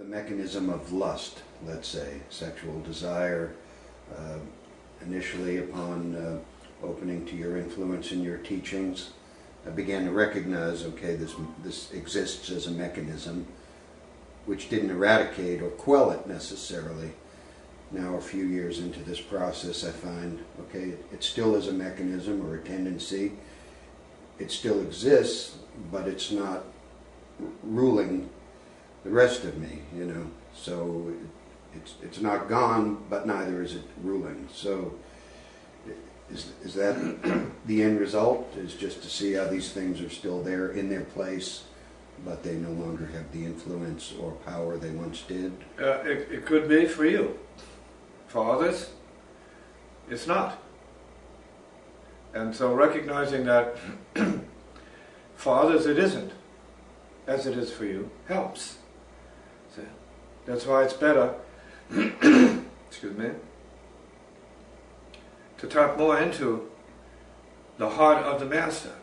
the mechanism of lust, let's say, sexual desire, initially upon opening to your influence and your teachings, I began to recognize, okay, this exists as a mechanism, which didn't eradicate or quell it necessarily. Now, a few years into this process, I find, okay, it still is a mechanism or a tendency. It still exists, but it's not ruling the rest of me, you know. So it's not gone, but neither is it ruling. So is that the end result? Is just to see how these things are still there in their place, but they no longer have the influence or power they once did? It could be for you. For others, it's not. And so recognizing that for others it isn't, as it is for you, helps. So that's why it's better, excuse me, to tap more into the heart of the Master,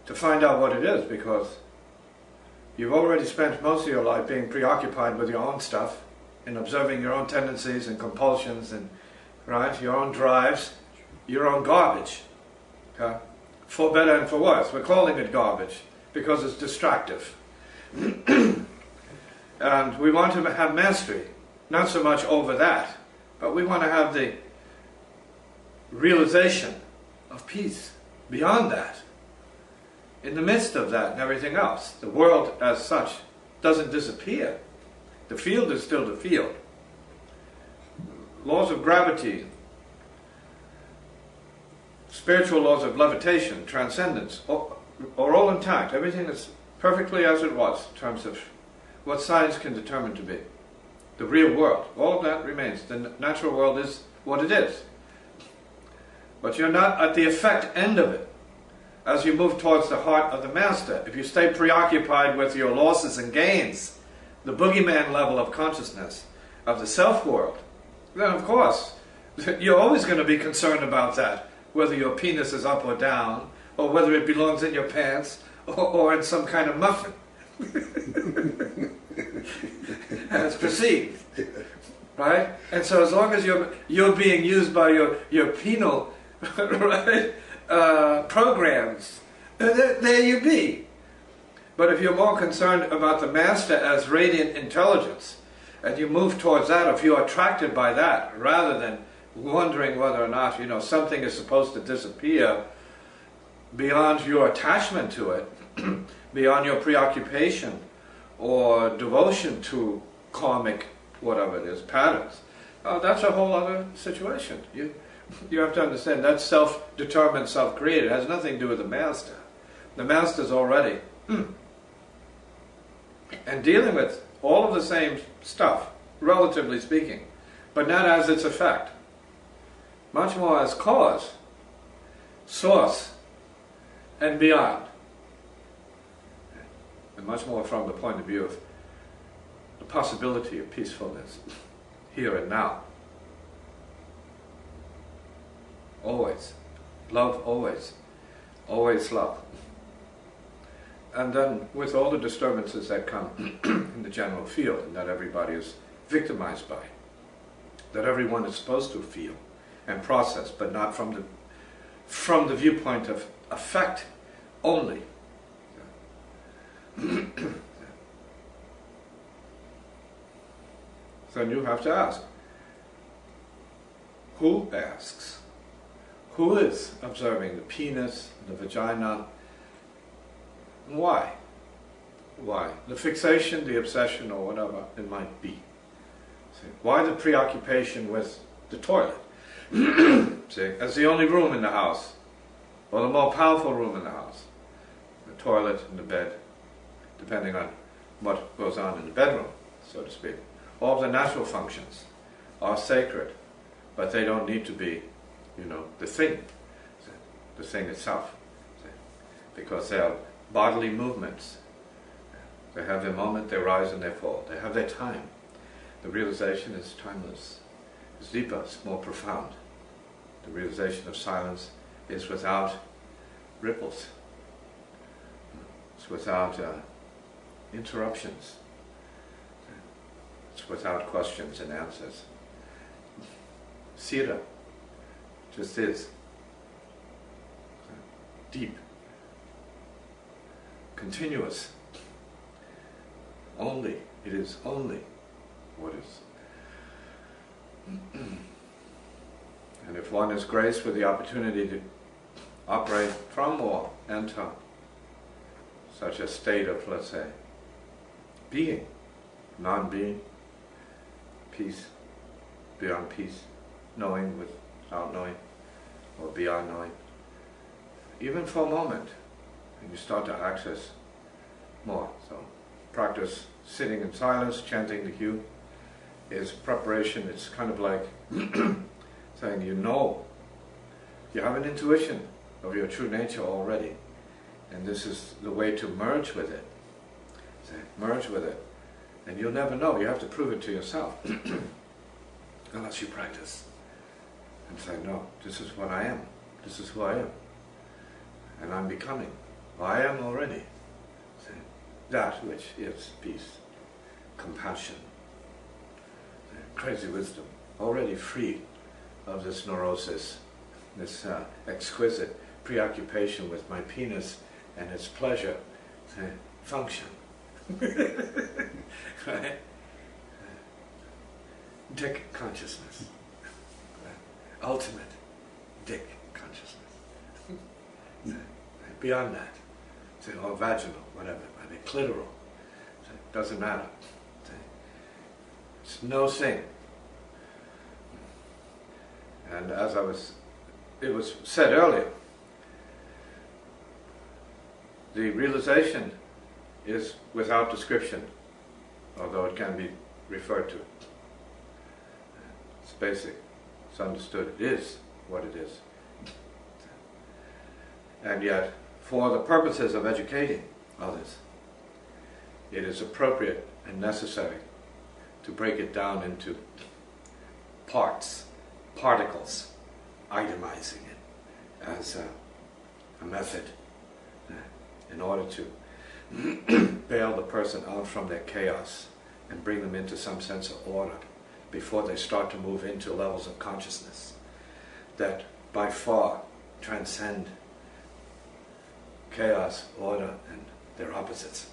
to find out what it is, because you've already spent most of your life being preoccupied with your own stuff and observing your own tendencies and compulsions and, right, your own drives, your own garbage, okay? For better and for worse. We're calling it garbage because it's distractive. And we want to have mastery, not so much over that, but we want to have the realization of peace beyond that. In the midst of that and everything else, the world as such doesn't disappear. The field is still the field. Laws of gravity, spiritual laws of levitation, transcendence, are all intact. Everything is perfectly as it was in terms of what science can determine to be. The real world, all of that remains. The natural world is what it is. But you're not at the effect end of it. As you move towards the heart of the Master, if you stay preoccupied with your losses and gains, the boogeyman level of consciousness of the self-world, then of course, you're always going to be concerned about that, whether your penis is up or down, or whether it belongs in your pants, or in some kind of muffin, as perceived, right? And so as long as you're being used by your penal, right, programs, there you be. But if you're more concerned about the Master as radiant intelligence, and you move towards that, if you're attracted by that, rather than wondering whether or not, you know, something is supposed to disappear beyond your attachment to it, beyond your preoccupation or devotion to karmic, whatever it is, patterns, that's a whole other situation. You have to understand that's self-determined, self-created. It has nothing to do with the Master. The Master's already and dealing with all of the same stuff, relatively speaking, but not as its effect. Much more as cause, source, and beyond. And much more from the point of view of the possibility of peacefulness, here and now. Always. Love always. Always love. And then with all the disturbances that come in the general field, and that everybody is victimized by, that everyone is supposed to feel and process, but not from the viewpoint of effect only. Then you have to ask, who asks? Who is observing the penis, the vagina? Why? Why? The fixation, the obsession, or whatever it might be. See? Why the preoccupation with the toilet? See? As the only room in the house, or the more powerful room in the house. The toilet and the bed, depending on what goes on in the bedroom, so to speak. All of the natural functions are sacred, but they don't need to be, you know, the thing itself. See? Because they are bodily movements. They have their moment, they rise and they fall. They have their time. The realization is timeless. It's deeper, it's more profound. The realization of silence is without ripples. It's without interruptions. It's without questions and answers. Sira just is. Deep. Continuous. Only. It is only what is. And if one is graced with the opportunity to operate from or enter such a state of, let's say, being, non-being, peace, beyond peace, knowing without knowing, or beyond knowing, even for a moment, and you start to access more. So practice sitting in silence, chanting the cue, is preparation. It's kind of like saying you have an intuition of your true nature already, and this is the way to merge with it. Say, merge with it, and you'll never know. You have to prove it to yourself unless you practice and say, no, this is what I am, this is who I am, and I'm becoming. I am already that which is peace, compassion, crazy wisdom, already free of this neurosis, this exquisite preoccupation with my penis and its pleasure, function. Right? Dick consciousness. Ultimate dick consciousness. Beyond that, or vaginal, whatever, clitoral, doesn't matter. It's no thing. And as it was said earlier, the realization is without description, although it can be referred to. It's basic, it's understood, it is what it is. And yet, for the purposes of educating others, it is appropriate and necessary to break it down into parts, particles, itemizing it as a method in order to bail the person out from their chaos and bring them into some sense of order before they start to move into levels of consciousness that by far transcend chaos, order, and their opposites.